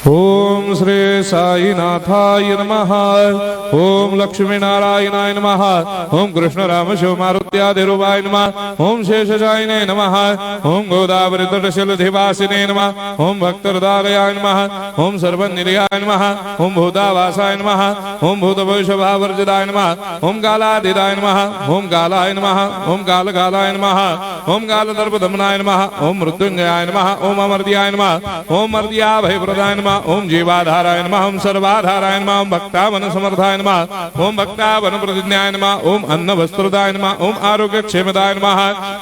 ओम श्री साईनाथाय नमः। ओम लक्ष्मी नारायणाय नमः। ओम कृष्ण राम शिव मारुत्यादिरूपाय नमः। ओम शेषशायिने नमः। ओम गोदावरी तटशिलधिवासिने नमः। ओम भक्तहृदयाय नमः। ओम सर्वनिलयाय नमः। ओम भूतावासाय नमः। ओम भूतभविष्यभावर्जिताय नमः। ओम कालाधीताय नमः। ओम कालाय नमः। ओम कालकालाय नमः। ओम कालदर्पदमनाय नमः। ओम मृत्युंजयाय नमः। ओम अमर्त्याय नमः। ओम मर्त्याभयप्रदाय नमः। ओम जीवाधाराय नमः। ओम सर्वाधाराय नमः। ओम भक्तावन समर्थाय नमः। ओम भक्तावन प्रतिज्ञाय नमः। ओम अन्न वस्त्रदाय नमः। ओम आरोग्य क्षेमदाय नमः।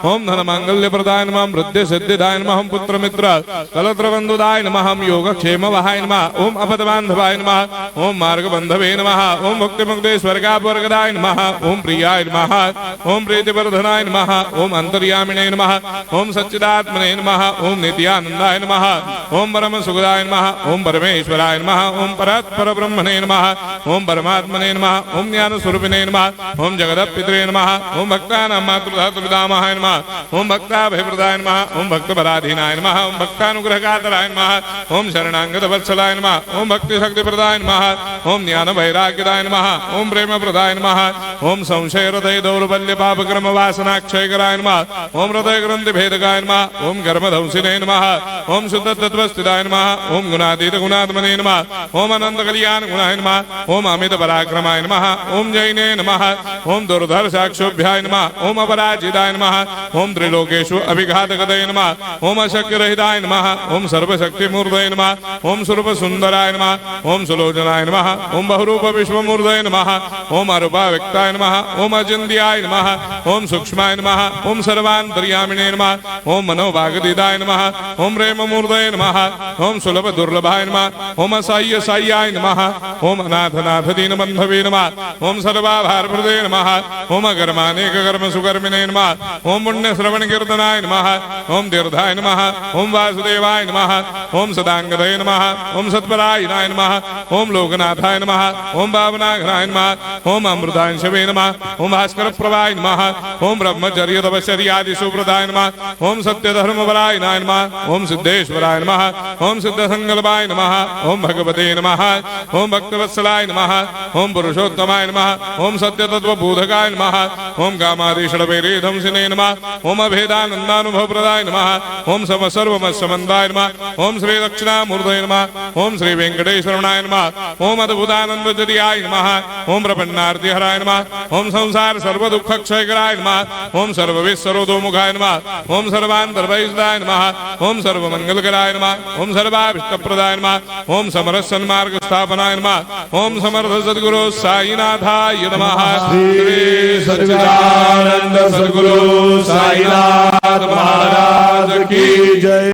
ओम धन मांगल्य प्रदाय नमः। ओम वृद्धि सिद्धिदाय नमः। ओम पुत्र मित्र कलत्र बंधुदाय नमः। ओम योग क्षेम वहाय नमः। ओम अपद बांधवाय नमः। ओम मार्ग बंधवे नमः। ओम मुक्ति मुक्ति स्वर्गापवर्गदाय नमः। ओम प्रियाय नमः। ओम प्रीतिवर्धनाय नमः। ओम अंतर्यामिने नमः। ओम सच्चिदात्मने नमः। ओम नित्यानंदाय नमः। ओम परम सुखदाय नमः। ओम परमेश्वराय नमः। ओम परात्पर ब्रह्मणे नमः। ओम परमात्मने नमः। ओम ज्ञान स्वरूपिणे नमः। ओम जगदपितरे नमः। ओम भक्तानां मातृधातुपितामहाय नमः। ओम भक्ताभयप्रदाय नमः। ओम भक्तपराधीनाय नमः। ओम भक्तानुग्रहकातराय नमः। ओम शरणागत वत्सलाय नमः। ओम भक्ति शक्ति प्रदाय नमः। ओम ज्ञान वैराग्यदाय नमः। ओम प्रेम प्रदाय नमः। ओम संशय हृदय दौर्बल्य पापक्रम वासनाक्षयकराय नमः। ओम हृदय ग्रंथि भेदकाय नमः। ओम कर्मधंसिने नमः। ओम शुद्ध तत्वस्थिताय नमः। ओम गुणातीत गुणात्मने नमः। ओम अनंत कल्याण गुणाय नमः। ओम अमित पराक्रमाय नमः। ओम जैने नमः। ओम दुर्धर्षाक्षोभ्याय नमः। ओम अपराजिताय नमः। ओम त्रिलोकेषु अभिघातगतये नमः। ओम अशक्यरहिताय नमः। ओम सर्वशक्तिमूर्तये नमः। ओम स्वरूप सुंदराय नमः। ओम सुलोचनाय नमः। ओम बहुरूप विश्वमूर्तये नमः। ओम अरूपाव्यक्ताय नमः। ओम अचिन्त्याय नमः। ओम सूक्ष्माय नमः। ओम सर्वान्तर्यामिने नमः। ओम मनोभागदिदाय नमः। ओम प्रेममूर्तये नमः। ओम सुलभ दुर्लभाय नमः। ओम असाह्य साह्याय नमः। ओम अनाथनाथ दीनबन्धवे नमः। ओम सर्वाभारप्रदे नमः। ओम अकर्मानेक कर्म सुकर्मिणे नमः। ओम पुण्य श्रवण कीर्तनाय नमः। ओम तीर्थाय नमः। ओम वासुदेवाय नमः। ओम सदांगदये नमः। ओम सत्परायणाय नमः। ओम लोकनाथाय नमः। ओम भावनाघ्नाय नमः। ओम अमृतांशवे नमः। ओम भास्कर प्रभाय नमः। ओम ब्रह्मचर्य तपश्चर्यादि सुप्रदाय नमः। ओम सत्य धर्मपरायणाय नमः। ओम सिद्धेश्वराय नमः। ओम सिद्ध संकल्पाय नमः। ओम भगवते नमः। ओम भक्तवत्सलाय नमः। ओम पुरुषोत्तमाय नमः। ओम सत्य तत्व बोधकाय नमः। ओम कामादिषडवेरे धंसिने नमः। ओम अभेदानंदानुभव प्रदाय नमः। ओम सम सर्वमस्समन्दाय नमः। ओम श्री दक्षिणामूर्तये नमः। ओम श्री वेंकटेश्वरनाय नमः। ओम अद्भुतानंदजदियाय नमः। ओम प्रपन्नार्ति हराय नमः। ओम संसार सर्व दुख क्षयकराय नमः। ओम सर्वविस्सरोदोमुखाय नमः। ओम सर्वान्तर्भयदाय नमः। ओम सर्वमंगलकराय नमः। ओम सर्वाभिष्टप्रदाय नमः। ओम समरस सन्मार्ग स्थापनाय नमः। ओम समर्थ सद्गुरु साईनाथाय नमः। श्री सच्चिदानंद सद्गुरु साईनाथ महाराज की जय।